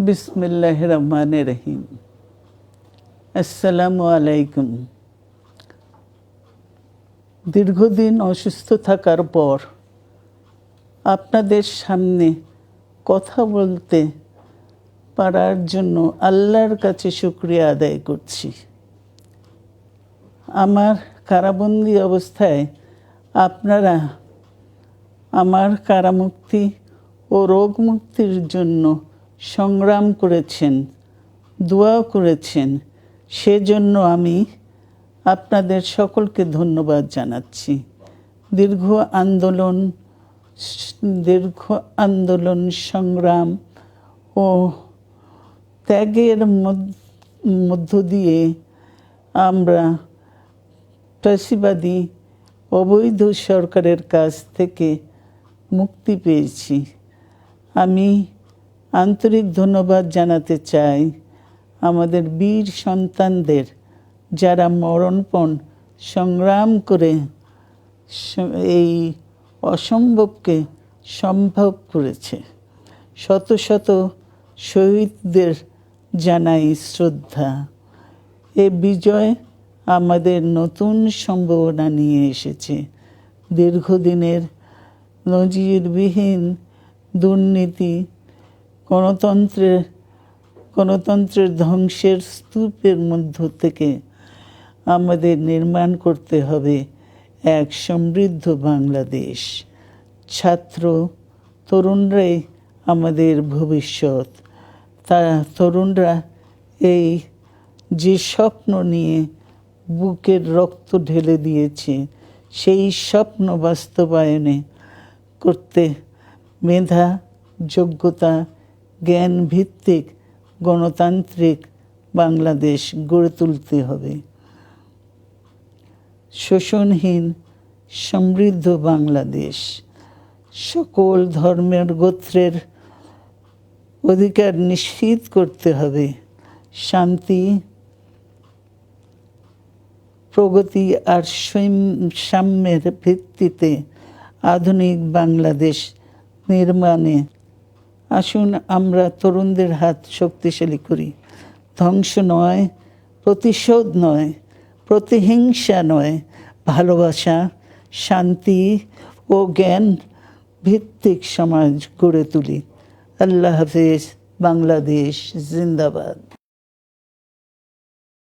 বিসমিল্লাহির রহমানির রহিম। আসসালামু আলাইকুম। দীর্ঘদিন অসুস্থ থাকার পর আপনাদের সামনে কথা বলতে পারার জন্য আল্লাহর কাছে শুকরিয়া আদায় করছি। আমার কারাবন্দী অবস্থায় আপনারা আমার কারামুক্তি ও রোগ মুক্তির জন্য সংগ্রাম করেছেন, দোয়া করেছেন। সেজন্য আমি আপনাদের সকলকে ধন্যবাদ জানাচ্ছি। দীর্ঘ আন্দোলন সংগ্রাম ও ত্যাগের মধ্য দিয়ে আমরা ফ্যাসিবাদী অবৈধ সরকারের কাছ থেকে মুক্তি পেয়েছি। আমি আন্তরিক ধন্যবাদ জানাতে চাই আমাদের বীর সন্তানদের, যারা মরণপণ সংগ্রাম করে এই অসম্ভবকে সম্ভব করেছে। শত শত শহীদদের জানাই শ্রদ্ধা। এ বিজয় আমাদের নতুন সম্ভাবনা নিয়ে এসেছে। দীর্ঘদিনের নজিরবিহীন দুর্নীতি, গণতন্ত্রের ধ্বংসের স্তূপের মধ্য থেকে আমাদের নির্মাণ করতে হবে এক সমৃদ্ধ বাংলাদেশ। ছাত্র তরুণরাই আমাদের ভবিষ্যৎ। তরুণরা এই যে স্বপ্ন নিয়ে বুকের রক্ত ঢেলে দিয়েছে, সেই স্বপ্ন বাস্তবায়নে করতে মেধা, যোগ্যতা, জ্ঞান ভিত্তিক গণতান্ত্রিক বাংলাদেশ গড়ে তুলতে হবে। শোষণহীন সমৃদ্ধ বাংলাদেশ। সকল ধর্মের গোত্রের অধিকার নিশ্চিত করতে হবে। শান্তি, প্রগতি আর সাম্যের ভিত্তিতে আধুনিক বাংলাদেশ নির্মাণে আসুন আমরা তরুণদের হাত শক্তিশালী করি। ধ্বংস নয়, প্রতিশোধ নয়, প্রতিহিংসা নয়, ভালোবাসা, শান্তি ও জ্ঞান ভিত্তিক সমাজ গড়ে তুলি। আল্লাহ হাফেজ। বাংলাদেশ জিন্দাবাদ।